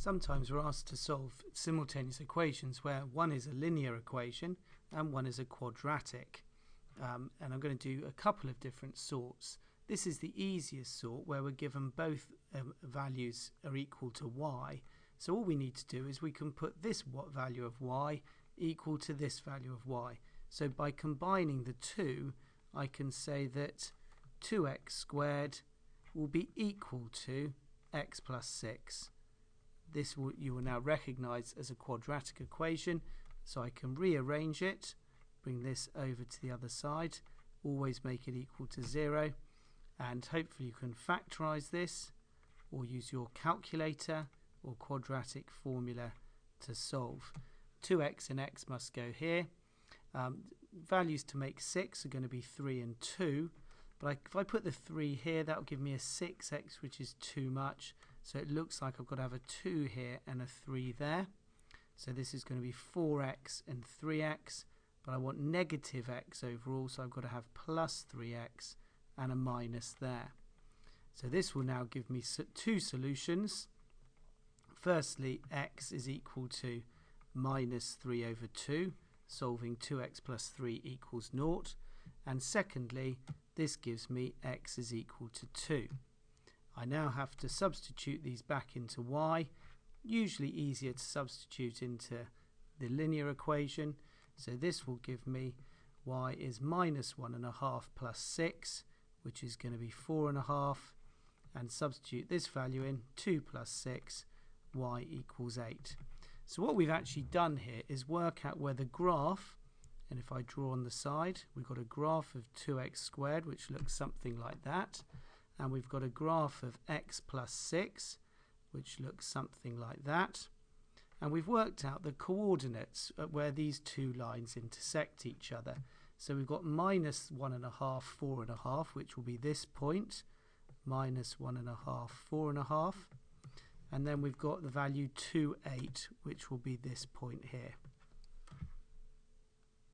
Sometimes we're asked to solve simultaneous equations where one is a linear equation and one is a quadratic. And I'm going to do a couple of different sorts. This is the easiest sort where we're given both values are equal to y. So all we need to do is we can put this value of y equal to this value of y. So by combining the two, I can say that 2x squared will be equal to x plus 6. This you will now recognize as a quadratic equation, so I can rearrange it, bring this over to the other side, always make it equal to 0, and hopefully you can factorize this or use your calculator or quadratic formula to solve. 2x and x must go here. Values to make 6 are going to be 3 and 2, but if I put the 3 here, that will give me a 6x, which is too much. So it looks like I've got to have a 2 here and a 3 there. So this is going to be 4x and 3x, but I want negative x overall, so I've got to have plus 3x and a minus there. So this will now give me two solutions. Firstly, x is equal to minus 3 over 2, solving 2x plus 3 equals 0. And secondly, this gives me x is equal to 2. I now have to substitute these back into y. Usually easier to substitute into the linear equation. So this will give me y is minus 1.5 plus 6, which is going to be 4.5. And substitute this value in, 2 plus 6, y equals 8. So what we've actually done here is work out where the graph, and if I draw on the side, we've got a graph of 2x squared, which looks something like that. And we've got a graph of x plus 6, which looks something like that. And we've worked out the coordinates at where these two lines intersect each other. So we've got minus 1.5, 4.5, which will be this point, minus 1.5, 4.5. And then we've got the value 2, 8, which will be this point here.